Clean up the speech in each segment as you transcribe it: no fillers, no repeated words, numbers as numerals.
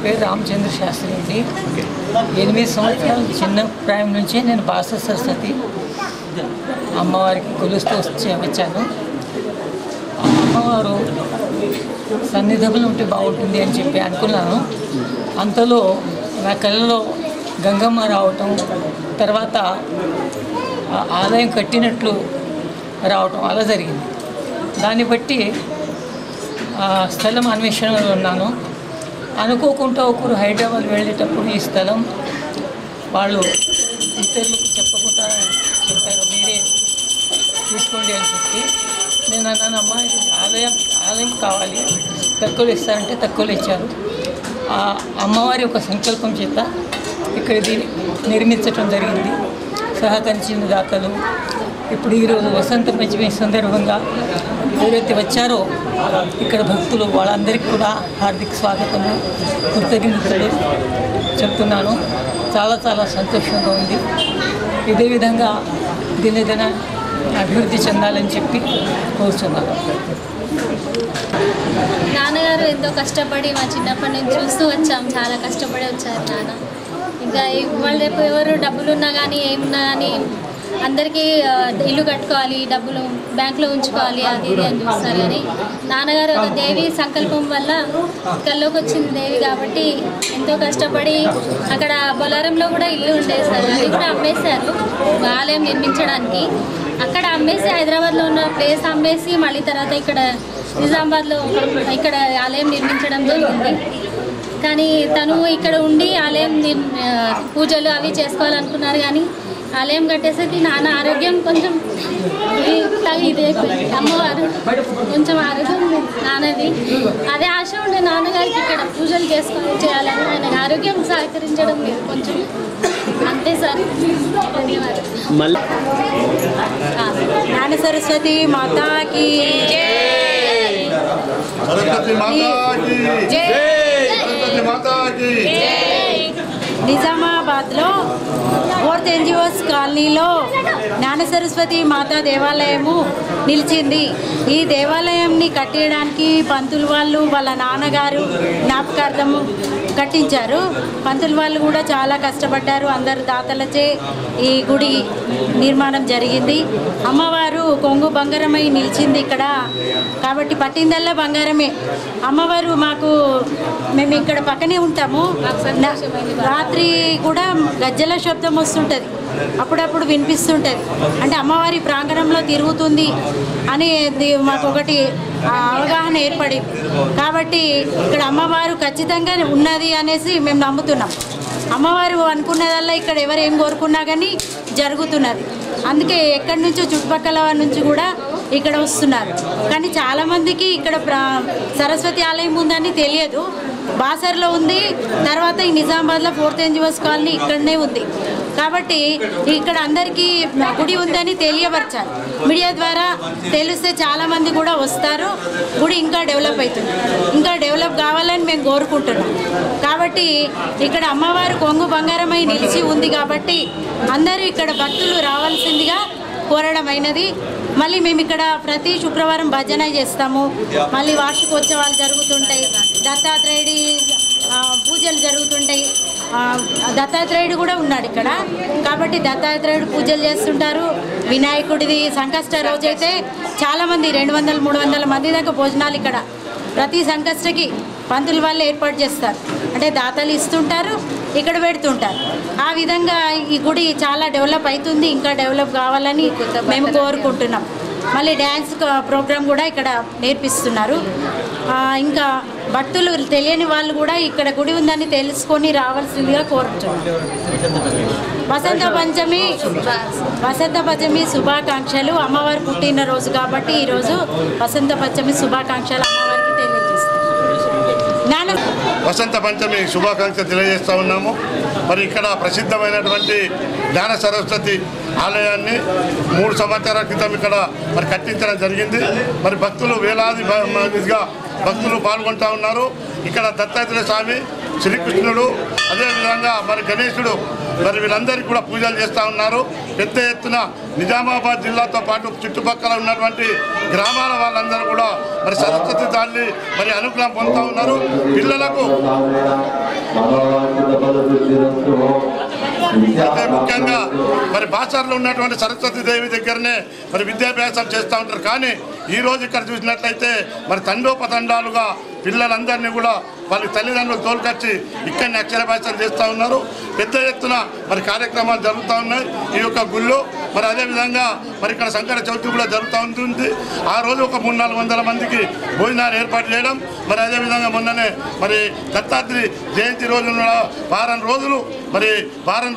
పేరు రామచంద్ర శాస్త్రి అండి. 8 సంవత్సరాల చిన్న ప్రాయం నుంచే నేను భాష సరస్వతి అమ్మవారికి కొలుస్తూ వచ్చాను. అమ్మవారు సన్నిధంలో ఉంటే బాగుంటుంది అని చెప్పి అనుకున్నాను. అంతలో నా కళ్ళలో గంగమ్మ రావటం, తర్వాత ఆలయం కట్టినట్లు రావటం అలా జరిగింది. దాన్ని బట్టి స్థలం అన్వేషణలో ఉన్నాను. అనుకోకుండా ఒకరు హైదరాబాద్ వెళ్ళేటప్పుడు ఈ స్థలం వాళ్ళు ఇతరులకు చెప్పకుండా చెప్పారు, మీరే తీసుకోండి అని చెప్పి. నేను అన్నాను, అమ్మ ఇది ఆలయం కావాలి, తక్కువలో ఇస్తారంటే తక్కువలో ఇచ్చారు. ఆ అమ్మవారి ఒక సంకల్పం చేత ఇక్కడ దీన్ని నిర్మించటం జరిగింది. సహకరించిన దాతలు ఇప్పుడు ఈరోజు వసంత పంచమి సందర్భంగా ఎవరైతే వచ్చారో ఇక్కడ భక్తులు వాళ్ళందరికీ కూడా హార్దిక స్వాగతము, కృతజ్ఞతలు చెప్తున్నాను. చాలా చాలా సంతోషంగా ఉంది. ఇదే విధంగా దినదిన అభివృద్ధి చెందాలని చెప్పి కోరుతున్నాను. నాన్నగారు ఎంతో కష్టపడి మా చిన్నప్పటి నుంచి చూస్తూ వచ్చాం. చాలా కష్టపడి వచ్చారు నాన్న. ఇంకా వాళ్ళు రేపు ఎవరు డబ్బులు ఉన్నా కానీ ఏమున్నా కానీ అందరికీ ఇల్లు కట్టుకోవాలి, డబ్బులు బ్యాంకులో ఉంచుకోవాలి, అది ఇది అని చూస్తారు. కానీ నాన్నగారు ఒక దేవి సంకల్పం వల్ల కల్లోకి వచ్చింది దేవి కాబట్టి ఎంతో కష్టపడి అక్కడ బొలారంలో కూడా ఇల్లు ఉండేది సార్, అది కూడా అమ్మేశారు ఆలయం నిర్మించడానికి. అక్కడ అమ్మేసి హైదరాబాద్లో ఉన్న ప్లేస్ అమ్మేసి మళ్ళీ తర్వాత ఇక్కడ నిజామాబాద్లో ఇక్కడ ఆలయం నిర్మించడం జరిగింది. కానీ తను ఇక్కడ ఉండి ఆలయం పూజలు అవి చేసుకోవాలనుకున్నారు. కానీ ఆలయం కట్టేసరికి నాన్న ఆరోగ్యం కొంచెం ఇదే అమ్మవారు కొంచెం ఆరోగ్యం నాన్నది అదే ఆశ ఉండే నాన్నగారికి ఇక్కడ పూజలు చేయాలని. ఆయన ఆరోగ్యం సహకరించడం లేదు కొంచెం, అంతే సార్. ధన్యవాదాలు. జ్ఞాన సరస్వతి మాతాకి నిజామాబాద్లో 4th NGOs కాలనీలో జ్ఞాన సరస్వతి మాతా దేవాలయము నిలిచింది. ఈ దేవాలయంని కట్టడానికి పంతులు వాళ్ళు వాళ్ళ నాన్నగారు జ్ఞాపకార్థము కట్టించారు. పంతులు వాళ్ళు కూడా చాలా కష్టపడ్డారు. అందరు దాతలచే ఈ గుడి నిర్మాణం జరిగింది. అమ్మవారు కొంగు బంగారమై నిలిచింది ఇక్కడ కాబట్టి పట్టిందల్లా బంగారమే. అమ్మవారు మేము ఇక్కడ పక్కనే ఉంటాము. రాత్రి కూడా గజ్జల శబ్దం వస్తుంటుంది, అప్పుడప్పుడు వినిపిస్తుంటుంది. అంటే అమ్మవారి ప్రాంగణంలో తిరుగుతుంది అని మాకు ఒకటి అవగాహన ఏర్పడింది. కాబట్టి ఇక్కడ అమ్మవారు ఖచ్చితంగా ఉన్నది అనేసి మేము నమ్ముతున్నాం. అమ్మవారు అనుకున్నదల్లా ఇక్కడ ఎవరు ఏం కోరుకున్నా కానీ జరుగుతున్నది. అందుకే ఎక్కడి నుంచో చుట్టుపక్కల నుంచి కూడా ఇక్కడ వస్తున్నారు. కానీ చాలామందికి ఇక్కడ సరస్వతి ఆలయం ఉందని తెలియదు. బాసర్లో ఉంది, తర్వాత ఈ నిజామాబాద్లో 4th NGOs కాలనీ ఇక్కడనే ఉంది. కాబట్టి ఇక్కడ అందరికీ గుడి ఉందని తెలియపరచాలి. మీడియా ద్వారా తెలిస్తే చాలామంది కూడా వస్తారు. గుడి ఇంకా డెవలప్ అవుతుంది, ఇంకా డెవలప్ కావాలని మేము కోరుకుంటున్నాం. కాబట్టి ఇక్కడ అమ్మవారు కొంగు బంగారమై నిలిచి ఉంది కాబట్టి అందరూ ఇక్కడ భక్తులు రావాల్సిందిగా కోరడమైనది. మళ్ళీ మేము ఇక్కడ ప్రతి శుక్రవారం భజన చేస్తాము. మళ్ళీ వార్షికోత్సవాలు జరుగుతుంటాయి, దత్తాత్రేయుడి పూజలు జరుగుతుంటాయి. దత్తాత్రేయుడు కూడా ఉన్నాడు ఇక్కడ కాబట్టి దత్తాత్రేయుడు పూజలు చేస్తుంటారు. వినాయకుడిది సంకష్ట రోజైతే చాలామంది 200-300 మంది దాకా భోజనాలు ఇక్కడ ప్రతి సంకష్టకి పంతుల వాళ్ళు ఏర్పాటు చేస్తారు. అంటే దాతలు ఇస్తుంటారు, ఇక్కడ పెడుతుంటారు. ఆ విధంగా ఈ గుడి చాలా డెవలప్ అవుతుంది, ఇంకా డెవలప్ కావాలని మేము కోరుకుంటున్నాం. మళ్ళీ డ్యాన్స్ ప్రోగ్రాం కూడా ఇక్కడ నేర్పిస్తున్నారు. ఇంకా భక్తులు తెలియని వాళ్ళు కూడా ఇక్కడ గుడి ఉందని తెలుసుకొని రావాల్సిందిగా కోరుతున్నాం. వసంత పంచమి శుభాకాంక్షలు. అమ్మవారు పుట్టినరోజు కాబట్టి ఈరోజు వసంత పంచమి శుభాకాంక్షలు అమ్మవారికి తెలియజేస్తాం. వసంత పంచమి శుభాకాంక్షలు తెలియజేస్తూ ఉన్నాము. మరి ఇక్కడ ప్రసిద్ధమైనటువంటి జ్ఞాన సరస్వతి ఆలయాన్ని 3 సంవత్సరాల క్రితం ఇక్కడ మరి కట్టించడం జరిగింది. మరి భక్తులు వేలాదిగా భక్తులు పాల్గొంటూ ఉన్నారు. ఇక్కడ దత్తాత్రేయ స్వామి, శ్రీకృష్ణుడు, అదేవిధంగా మరి గణేశుడు మరి వీళ్ళందరికీ కూడా పూజలు చేస్తూ ఉన్నారు. పెద్ద ఎత్తున నిజామాబాద్ జిల్లాతో పాటు చుట్టుపక్కల ఉన్నటువంటి గ్రామాల వాళ్ళందరూ కూడా మరి సరస్వతి తల్లి మరి అనుగ్రహం పొందుతూ ఉన్నారు. పిల్లలకు అయితే ముఖ్యంగా మరి బాసర్లో ఉన్నటువంటి సరస్వతి దేవి దగ్గరనే మరి విద్యాభ్యాసం చేస్తూ ఉంటారు. కానీ ఈరోజు ఇక్కడ చూసినట్లయితే మరి తండోపతండాలుగా పిల్లలందరినీ కూడా వాళ్ళ తల్లిదండ్రులు తోలుకొచ్చి ఇక్కడిని అక్షరాభ్యాసం చేస్తూ ఉన్నారు. పెద్ద ఎత్తున మరి కార్యక్రమాలు జరుగుతూ ఉన్నాయి ఈ యొక్క గుళ్ళో. మరి అదేవిధంగా మరి ఇక్కడ సంకట చవితి కూడా జరుగుతూ ఉంటుంది. ఆ రోజు ఒక 300-400 మందికి భోజనాలు ఏర్పాటు చేయడం. మరి అదేవిధంగా మొన్ననే మరి దత్తాత్రి జయంతి రోజు వారం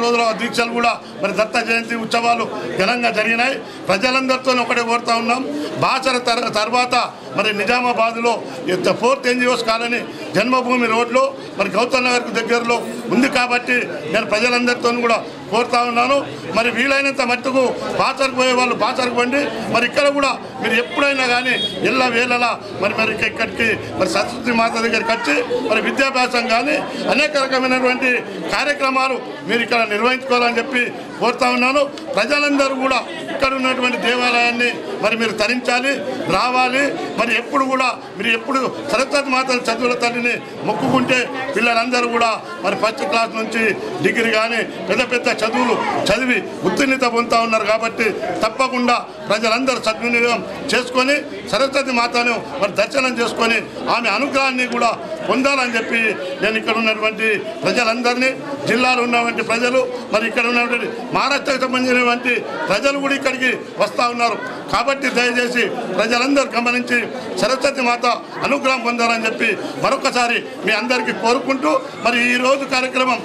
రోజుల దీక్షలు కూడా మరి దత్త జయంతి ఉత్సవాలు ఘనంగా జరిగినాయి. ప్రజలందరితో ఒకటే కోరుతూ ఉన్నాం, బాసర తర్వాత మరి నిజామాబాద్లో 4th NGOs కాలనీ జన్మభూమి రోడ్లో మరి గౌతమ్ నగర్కు దగ్గరలో ఉంది కాబట్టి నేను ప్రజలందరితో కూడా కోరుతా ఉన్నాను. మరి వీలైనంత మట్టుకు బాసరకు పోయే వాళ్ళు బాసరకు పండి మరి ఇక్కడ కూడా మీరు ఎప్పుడైనా కానీ వేళలా మరి ఇక్కడికి మరి సరస్వతి మాత దగ్గరికి వచ్చి మరి విద్యాభ్యాసం కానీ అనేక రకమైనటువంటి కార్యక్రమాలు మీరు ఇక్కడ నిర్వహించుకోవాలని చెప్పి కోరుతా ఉన్నాను. ప్రజలందరూ కూడా ఇక్కడ ఉన్నటువంటి దేవాలయాన్ని మరి మీరు తరించాలి, రావాలి. మరి ఎప్పుడు సరస్వతి మాత చదువుల తల్లిని మొక్కుకుంటే పిల్లలందరూ కూడా మరి 1st క్లాస్ నుంచి డిగ్రీ కానీ పెద్ద చదువులు చదివి ఉత్తీర్ణత పొందుతూ ఉన్నారు. కాబట్టి తప్పకుండా ప్రజలందరూ సద్వినియోగం చేసుకొని సరస్వతి మాతను మరి దర్శనం చేసుకొని ఆమె అనుగ్రహాన్ని కూడా పొందాలని చెప్పి నేను ఇక్కడ ఉన్నటువంటి ప్రజలందరినీ, జిల్లాలో ఉన్నటువంటి ప్రజలు మరి ఇక్కడ ఉన్నటువంటి మహారాష్ట్రకు సంబంధించినటువంటి ప్రజలు కూడా ఇక్కడికి వస్తూ ఉన్నారు. కాబట్టి దయచేసి ప్రజలందరూ గమనించి సరస్వతి మాత అనుగ్రహం పొందాలని చెప్పి మరొకసారి మీ అందరికీ కోరుకుంటూ మరి ఈరోజు కార్యక్రమం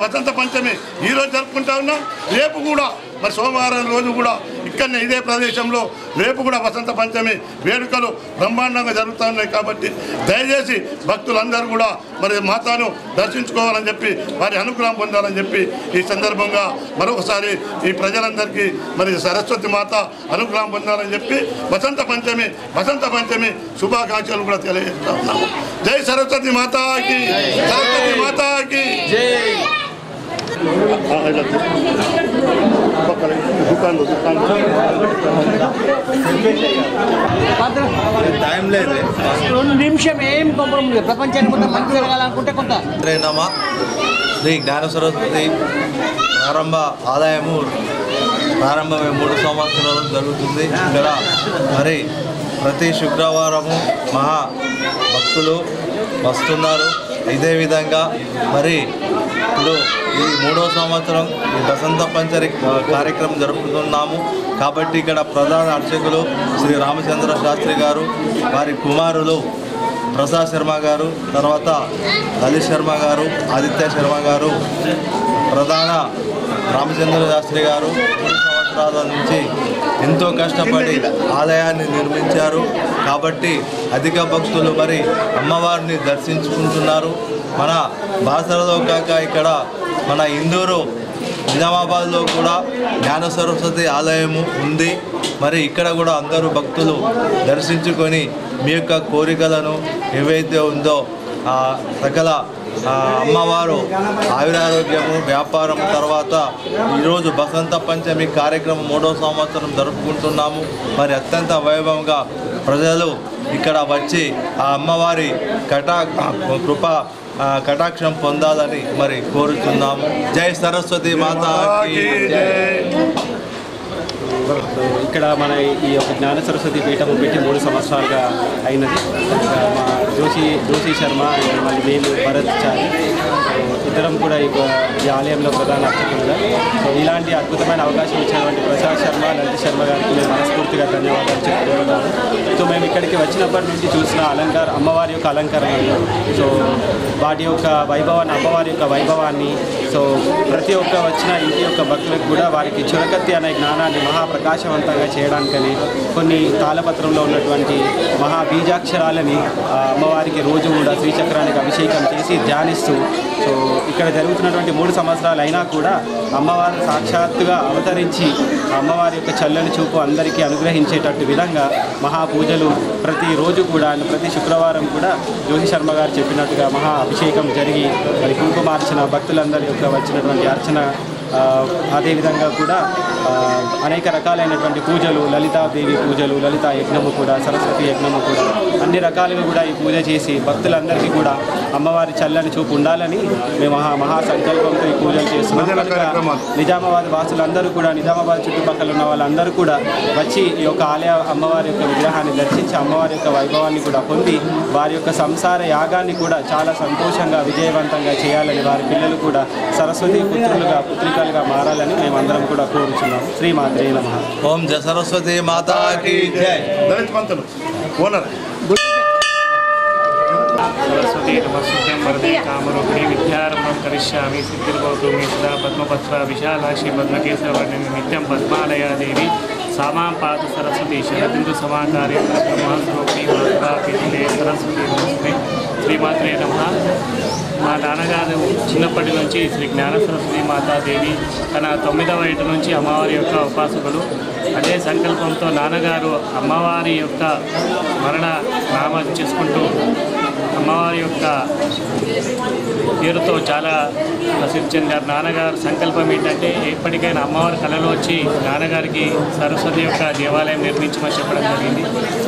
వసంత పంచమి ఈరోజు జరుపుకుంటా ఉన్నాం. రేపు కూడా మరి సోమవారం రోజు కూడా ఇక్కడనే ఇదే ప్రదేశంలో రేపు కూడా వసంత పంచమి వేడుకలు బ్రహ్మాండంగా జరుగుతూ ఉన్నాయి. కాబట్టి దయచేసి భక్తులందరూ కూడా మరి మాతను దర్శించుకోవాలని చెప్పి వారి అనుగ్రహం పొందాలని చెప్పి ఈ సందర్భంగా మరొకసారి ఈ ప్రజలందరికీ మరి సరస్వతి మాత అనుగ్రహం పొందాలని చెప్పి వసంత పంచమి శుభాకాంక్షలు కూడా తెలియజేస్తా ఉన్నాము. జై సరస్వతి మాతాకి, సరస్వతి మాతాకి జై. టైం లేదు, 2 నిమిషం ఏం పంపడం ప్రపంచానికి కొంత మంచి జరగాలనుకుంటే కొంత శ్రీ జ్ఞాన సరస్వతి ప్రారంభ ఆదాయము ప్రారంభమే 3 సంవత్సరాలు జరుగుతుంది. ఇక్కడ మరి ప్రతి శుక్రవారము మహా భక్తులు వస్తున్నారు. ఇదే విధంగా మరి ఇప్పుడు ఈ 3వ సంవత్సరం ఈ వసంత పంచమి కార్యక్రమం జరుపుతున్నాము. కాబట్టి ఇక్కడ ప్రధాన అర్చకులు శ్రీ రామచంద్ర శాస్త్రి గారు, వారి కుమారులు ప్రసాద్ శర్మ గారు, తర్వాత లలిత్ శర్మ గారు, ఆదిత్య శర్మ గారు, ప్రధాన రామచంద్ర శాస్త్రి గారు 3 సంవత్సరాల నుంచి ఎంతో కష్టపడి ఆలయాన్ని నిర్మించారు. కాబట్టి అధిక భక్తులు మరి అమ్మవారిని దర్శించుకుంటున్నారు. మన బాసరలో కాక ఇక్కడ మన ఇందూరు నిజామాబాద్లో కూడా జ్ఞాన సరస్వతి ఆలయము ఉంది. మరి ఇక్కడ కూడా అందరూ భక్తులు దర్శించుకొని మీ యొక్క కోరికలను ఏవైతే ఉందో సకల అమ్మవారు ఆయురారోగ్యము, వ్యాపారం, తర్వాత ఈరోజు వసంత పంచమి కార్యక్రమం 3వ సంవత్సరం జరుపుకుంటున్నాము. మరి అత్యంత వైభవంగా ప్రజలు ఇక్కడ వచ్చి ఆ అమ్మవారి కటాక్షం పొందాలని మరి కోరుతున్నాము. జై సరస్వతి మాతాకి జై. ఇక్కడ మన ఈ యొక్క జ్ఞాన సరస్వతి పీఠము పెట్టి 3 సంవత్సరాలుగా అయినది. మా జోషి శర్మ అండ్ మళ్ళీ మేము భరత్ చారి ఇద్దరం కూడా ఈ ఆలయంలో ప్రధాన అర్చకులుగా. సో ఇలాంటి అద్భుతమైన అవకాశం ఇచ్చినటువంటి ప్రసాద్ శర్మ, లలిత్ శర్మ గారికి మేము మనస్ఫూర్తిగా ధన్యవాదాలు చెప్పుకుంటున్నాము. సో మేము ఇక్కడికి వచ్చినప్పటి నుంచి చూసిన అమ్మవారి యొక్క అలంకరణలు, సో వాటి యొక్క వైభవాన్ని, అమ్మవారి యొక్క వైభవాన్ని, సో ప్రతి ఒక్క వచ్చిన ఇంటి యొక్క భక్తులకు కూడా వారికి చురకత్తి అనే జ్ఞానాన్ని మహాప్రకాశవంతంగా చేయడానికని కొన్ని తాళపత్రంలో ఉన్నటువంటి మహాబీజాక్షరాలని అమ్మవారికి రోజు కూడా శ్రీచక్రానికి అభిషేకం చేసి ధ్యానిస్తూ, సో ఇక్కడ జరుగుతున్నటువంటి 3 సంవత్సరాలు అయినా కూడా అమ్మవారు సాక్షాత్తుగా అవతరించి అమ్మవారి యొక్క చల్లని చూపు అందరికీ అనుగ్రహించేటట్టు విధంగా మహాపూజలు ప్రతిరోజు కూడా ప్రతి శుక్రవారం కూడా జోషి శర్మ గారు చెప్పినట్టుగా మహా అభిషేకం జరిగి మరి కుంకుమార్చన భక్తులందరి యొక్క వచ్చినటువంటి అర్చన అదేవిధంగా కూడా అనేక రకాలైనటువంటి పూజలు, లలితాదేవి పూజలు, లలితా యజ్ఞము కూడా, సరస్వతి యజ్ఞము కూడా అన్ని రకాలుగా కూడా ఈ పూజ చేసి భక్తులందరికీ కూడా అమ్మవారి చల్లని చూపు ఉండాలని మేము మహాసంకల్పంతో ఈ పూజలు చేస్తున్నాం. నిజామాబాద్ వాసులందరూ కూడా, నిజామాబాద్ చుట్టుపక్కల ఉన్న వాళ్ళందరూ కూడా వచ్చి ఈ యొక్క ఆలయ అమ్మవారి యొక్క విగ్రహాన్ని దర్శించి అమ్మవారి యొక్క వైభవాన్ని కూడా పొంది వారి యొక్క సంసార యాగాన్ని కూడా చాలా సంతోషంగా విజయవంతంగా చేయాలని, వారి పిల్లలు కూడా సరస్వతి పుత్రికలుగా మారాలని మేమందరం కూడా కోరుచున్నాం. శ్రీమాత్రే నమః. ఓం జయ సరస్వతి మాతాకి జై. సరస్వతి నమస్సుతం వరదే కామరూపిణి విద్యారంభం కరిష్యామి సిద్ధిర్భవతు మే సదా పద్మపత్ర విశాలాక్షి పద్మకేశవర్ణిని నిత్యం పద్మాలయాదేవి సామాం పాత సరస్వతి శరదిందు సమాచార్య బ్రహ్మస్వరూపిణి మాతాపితే సరస్వతి నమస్తే. శ్రీమాత్రే నమః. మా నాన్నగారు చిన్నప్పటి నుంచి శ్రీ జ్ఞాన సరస్వతి మాతాదేవి తన 9వ ఏట నుంచి అమ్మవారి యొక్క ఉపాసకులు. అదే సంకల్పంతో నాన్నగారు అమ్మవారి యొక్క మరణ నామం చేసుకుంటూ అమ్మవారి యొక్క పేరుతో చాలా ప్రసిద్ధి చెందారు. నాన్నగారు సంకల్పం ఏంటంటే ఎప్పటికైనా అమ్మవారి కళలో వచ్చి నాన్నగారికి సరస్వతి యొక్క దేవాలయం నిర్మించమని చెప్పడం జరిగింది.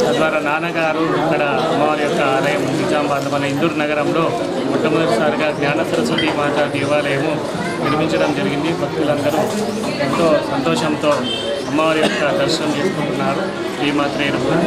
తద్వారా నాన్నగారు ఇక్కడ అమ్మవారి యొక్క ఆలయం నిజామాబాద్ మన ఇందూరు నగరంలో మొట్టమొదటిసారిగా జ్ఞాన సరస్వతి మాత దేవాలయము నిర్మించడం జరిగింది. భక్తులందరూ ఎంతో సంతోషంతో అమ్మవారి యొక్క దర్శనం చేసుకుంటున్నారు. శ్రీమాత్రే నమః.